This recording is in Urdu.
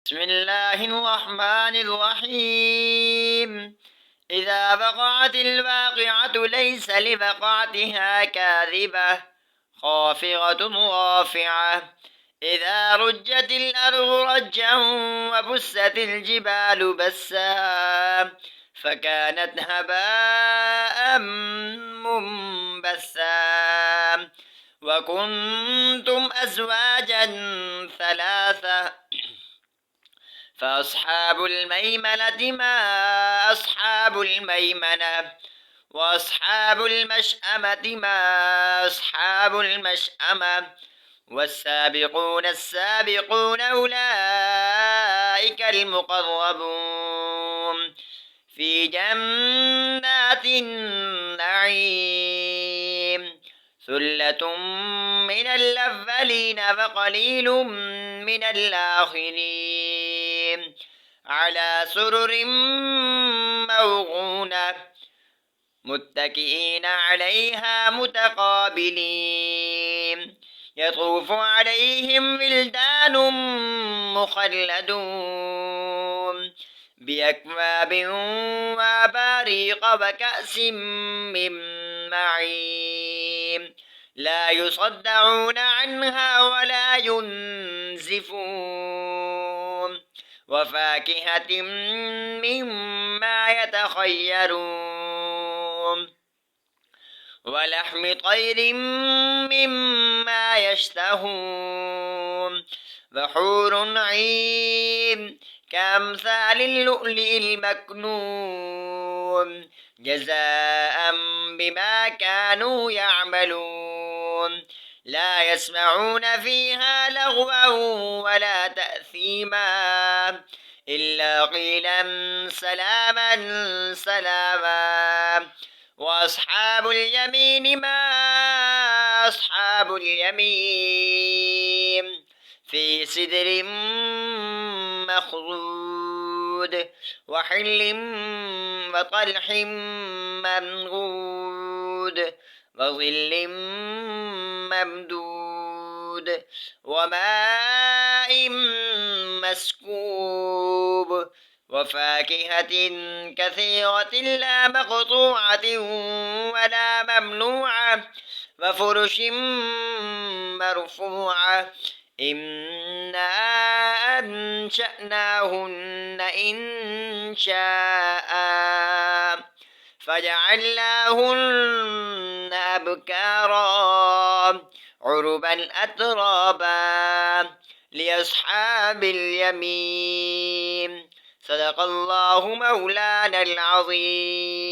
بسم الله الرحمن الرحيم. إذا وقعت الواقعة ليس لوقعتها كاذبة خافضة رافعة. إذا رجت الأرض رجا وبست الجبال بسا فكانت هباء منبثا وكنتم أزواجا ثلاثة فأصحاب الميمنة ما أصحاب الميمنة وأصحاب المشأمة ما أصحاب المشأمة والسابقون السابقون أولئك المقربون في جنات النعيم ثلة من الأولين وقليل من الآخرين على سرر موضونة متكئين عليها متقابلين يطوف عليهم ولدان مخلدون بأكواب وأباريق وكأس من معين لا يصدعون عنها ولا ينزفون وفاكهة مما يتخيرون ولحم طير مما يشتهون وحور عين كأمثال اللؤلؤ المكنون جزاء بما كانوا يعملون لا يسمعون فيها لغوا ولا تأثيما إلا قيلا سلاما سلاما وأصحاب اليمين ما أصحاب اليمين في سدر مخضود وحل وطلح منضود وظل ممدود وماء مسكوب وفاكهة كثيرة لا مقطوعة ولا ممنوعة وفرش مرفوعة إنا أنشأناهن إن شاء فجعلناهن أبكارا عربا أترابا لأصحاب اليمين صدق الله مولانا العظيم.